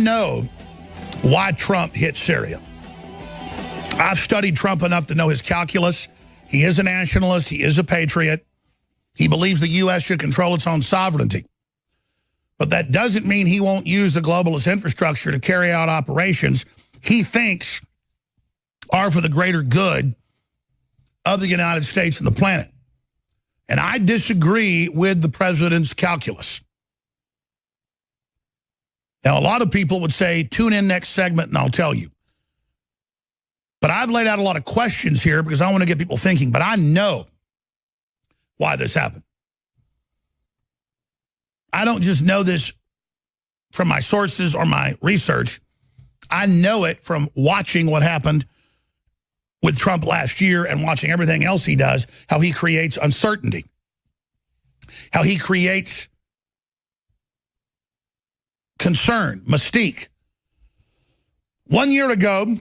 know why Trump hit Syria. I've studied Trump enough to know his calculus. He is a nationalist. He is a patriot. He believes the U.S. should control its own sovereignty. But that doesn't mean he won't use the globalist infrastructure to carry out operations he thinks are for the greater good of the United States and the planet. And I disagree with the president's calculus. Now, a lot of people would say, tune in next segment and I'll tell you. But I've laid out a lot of questions here because I want to get people thinking. But I know why this happened. I don't just know this from my sources or my research. I know it from watching what happened with Trump last year and watching everything else he does, how he creates uncertainty, how he creates concern, mystique. 1 year ago,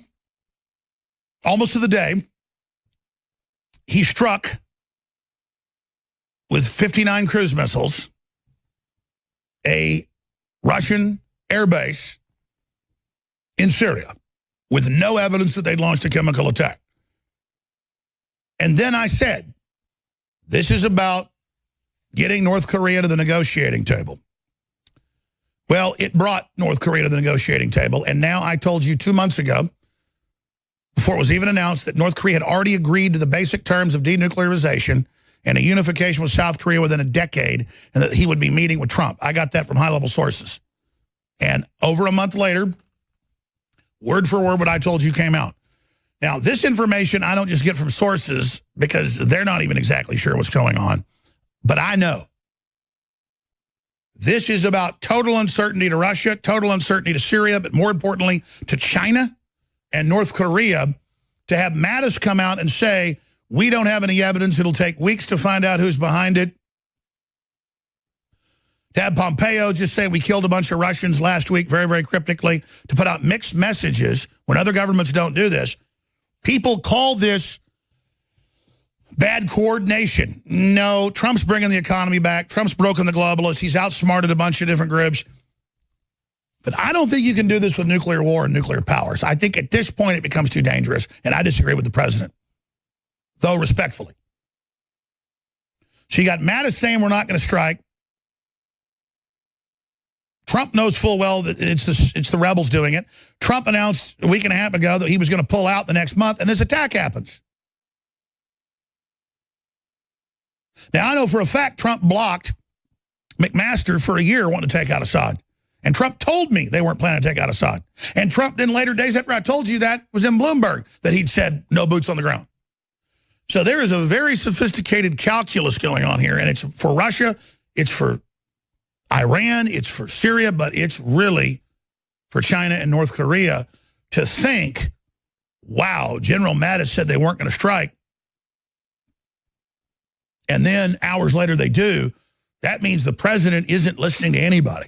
almost to the day, he struck with 59 cruise missiles a Russian airbase in Syria with no evidence that they'd launched a chemical attack. And then I said, this is about getting North Korea to the negotiating table. Well, it brought North Korea to the negotiating table, and now I told you 2 months ago, before it was even announced, that North Korea had already agreed to the basic terms of denuclearization and a unification with South Korea within a decade, and that he would be meeting with Trump. I got that from high-level sources. And over a month later, word for word what I told you came out. Now, this information I don't just get from sources because they're not even exactly sure what's going on, but I know. This is about total uncertainty to Russia, total uncertainty to Syria, but more importantly to China and North Korea, to have Mattis come out and say, we don't have any evidence, it'll take weeks to find out who's behind it. To have Pompeo just say we killed a bunch of Russians last week, very, very cryptically, to put out mixed messages when other governments don't do this. People call this bad coordination. No, Trump's bringing the economy back. Trump's broken the globalists. He's outsmarted a bunch of different groups. But I don't think you can do this with nuclear war and nuclear powers. I think at this point it becomes too dangerous, and I disagree with the president, though respectfully. So you got Mattis saying we're not going to strike. Trump knows full well that it's the rebels doing it. Trump announced a week and a half ago that he was going to pull out the next month, and this attack happens. Now, I know for a fact Trump blocked McMaster for a year wanting to take out Assad. And Trump told me they weren't planning to take out Assad. And Trump then later days after I told you that was in Bloomberg that he'd said no boots on the ground. So there is a very sophisticated calculus going on here. And it's for Russia, it's for Iran, it's for Syria, but it's really for China and North Korea to think, wow, General Mattis said they weren't going to strike. And then hours later they do. That means the president isn't listening to anybody.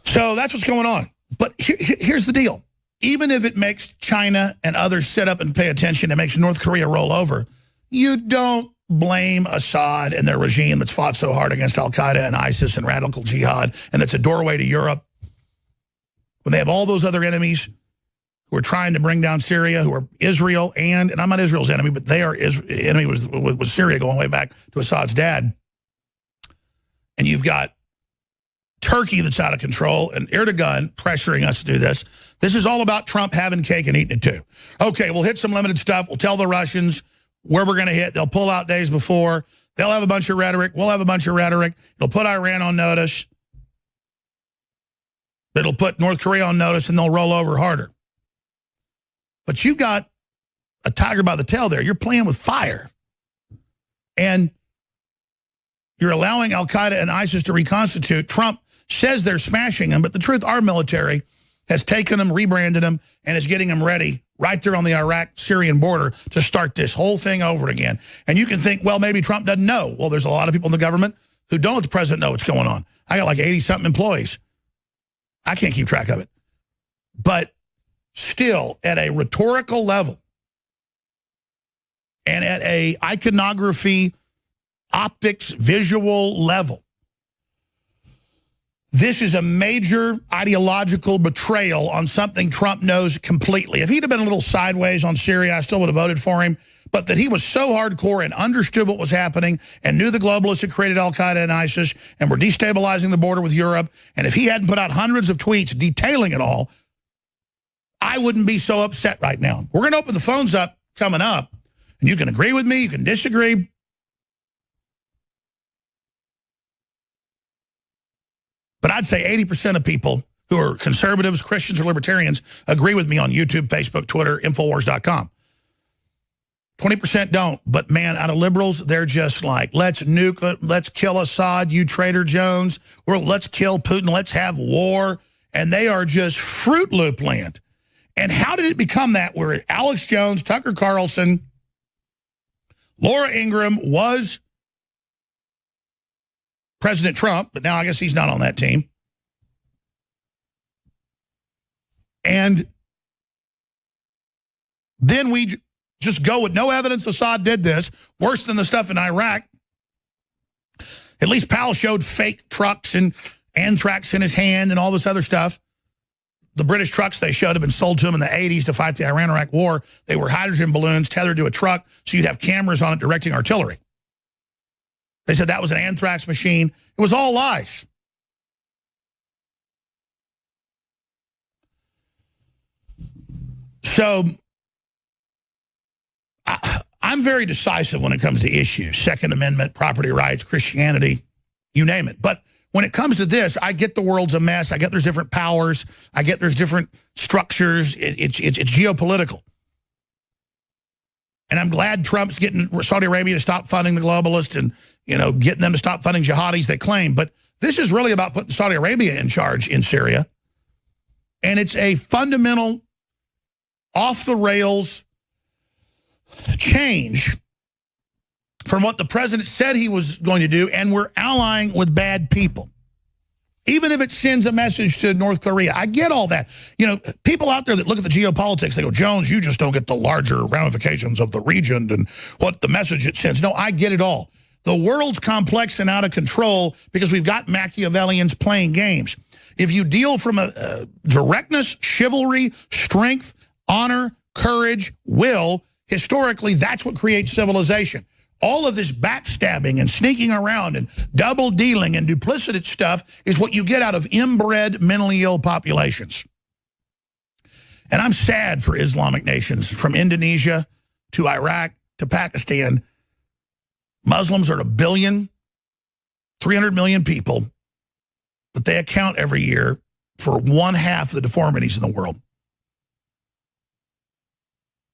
So that's what's going on. But here's the deal. Even if it makes China and others sit up and pay attention, it makes North Korea roll over, you don't blame Assad and their regime that's fought so hard against Al-Qaeda and ISIS and radical jihad, and that's a doorway to Europe. When they have all those other enemies who are trying to bring down Syria, who are Israel, and I'm not Israel's enemy, but they are enemy with Syria going way back to Assad's dad. And you've got Turkey that's out of control and Erdogan pressuring us to do this. This is all about Trump having cake and eating it too. Okay, we'll hit some limited stuff. We'll tell the Russians where we're going to hit. They'll pull out days before. They'll have a bunch of rhetoric. We'll have a bunch of rhetoric. It'll put Iran on notice. It'll put North Korea on notice, and they'll roll over harder. But you got a tiger by the tail there. You're playing with fire. And you're allowing Al-Qaeda and ISIS to reconstitute. Trump says they're smashing them, but the truth, our military has taken them, rebranded them, and is getting them ready right there on the Iraq-Syrian border to start this whole thing over again. And you can think, well, maybe Trump doesn't know. Well, there's a lot of people in the government who don't let the president know what's going on. I got like 80-something employees. I can't keep track of it. But still, at a rhetorical level and at a iconography optics, visual level. This is a major ideological betrayal on something Trump knows completely. If he'd have been a little sideways on Syria, I still would have voted for him. But that he was so hardcore and understood what was happening and knew the globalists had created Al-Qaeda and ISIS and were destabilizing the border with Europe. And if he hadn't put out hundreds of tweets detailing it all, I wouldn't be so upset right now. We're going to open the phones up coming up. And you can agree with me, you can disagree. But I'd say 80% of people who are conservatives, Christians, or libertarians agree with me on YouTube, Facebook, Twitter, Infowars.com. 20% don't. But, man, out of liberals, they're just like, let's nuke, let's kill Assad, you traitor Jones. Or let's kill Putin, let's have war. And they are just Fruit Loop land. And how did it become that where Alex Jones, Tucker Carlson, Laura Ingraham was President Trump, but now I guess he's not on that team. And then we just go with no evidence Assad did this, worse than the stuff in Iraq. At least Powell showed fake trucks and anthrax in his hand and all this other stuff. The British trucks they showed had been sold to him in the 80s to fight the Iran-Iraq war. They were hydrogen balloons tethered to a truck, so you'd have cameras on it directing artillery. They said that was an anthrax machine. It was all lies. So I'm very decisive when it comes to issues, Second Amendment, property rights, Christianity, you name it. But when it comes to this, I get the world's a mess. I get there's different powers. I get there's different structures. It's geopolitical. And I'm glad Trump's getting Saudi Arabia to stop funding the globalists and, you know, getting them to stop funding jihadis they claim. But this is really about putting Saudi Arabia in charge in Syria. And it's a fundamental, off-the-rails change from what the president said he was going to do, and we're allying with bad people. Even if it sends a message to North Korea. I get all that. You know, people out there that look at the geopolitics, they go, Jones, you just don't get the larger ramifications of the region and what the message it sends. No, I get it all. The world's complex and out of control because we've got Machiavellians playing games. If you deal from a directness, chivalry, strength, honor, courage, will, historically, that's what creates civilization. All of this backstabbing and sneaking around and double dealing and duplicitous stuff is what you get out of inbred, mentally ill populations. And I'm sad for Islamic nations from Indonesia to Iraq to Pakistan. Muslims are 1 billion, 300 million people, but they account every year for 1/2 the deformities in the world.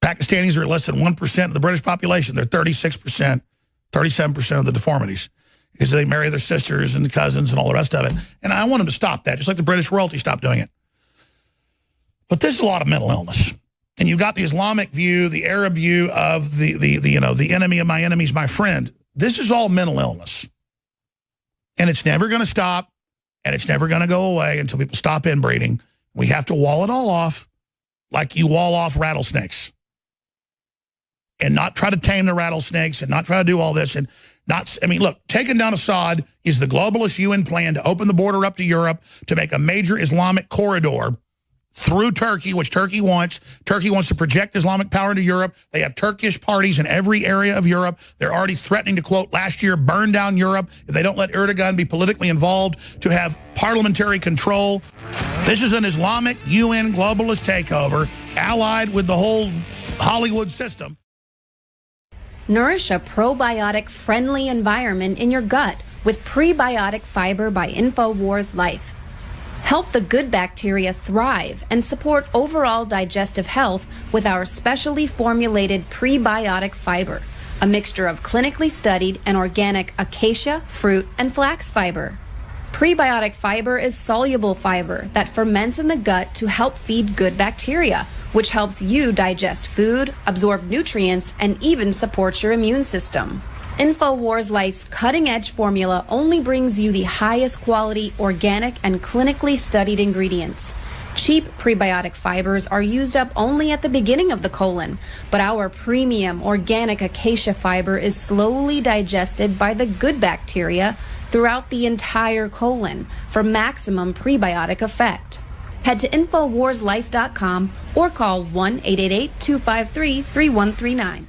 Pakistanis are less than 1% of the British population. They're 36%, 37% of the deformities because they marry their sisters and cousins and all the rest of it. And I want them to stop that, just like the British royalty stopped doing it. But there's a lot of mental illness. And you've got the Islamic view, the Arab view of the enemy of my enemy is my friend. This is all mental illness. And it's never going to stop, and it's never going to go away until people stop inbreeding. We have to wall it all off like you wall off rattlesnakes. And not try to tame the rattlesnakes and not try to do all this. And not, I mean, look, taking down Assad is the globalist UN plan to open the border up to Europe to make a major Islamic corridor through Turkey, which Turkey wants. Turkey wants to project Islamic power into Europe. They have Turkish parties in every area of Europe. They're already threatening to, quote, last year, burn down Europe if they don't let Erdogan be politically involved, to have parliamentary control. This is an Islamic UN globalist takeover allied with the whole Hollywood system. Nourish a probiotic-friendly environment in your gut with prebiotic fiber by INFOWARS Life. Help the good bacteria thrive and support overall digestive health with our specially formulated prebiotic fiber, a mixture of clinically studied and organic acacia, fruit, and flax fiber. Prebiotic fiber is soluble fiber that ferments in the gut to help feed good bacteria, which helps you digest food, absorb nutrients, and even support your immune system. INFOWARS Life's cutting-edge formula only brings you the highest quality, organic, and clinically studied ingredients. Cheap prebiotic fibers are used up only at the beginning of the colon, but our premium organic acacia fiber is slowly digested by the good bacteria throughout the entire colon for maximum prebiotic effect. Head to InfoWarsLife.com or call 1-888-253-3139.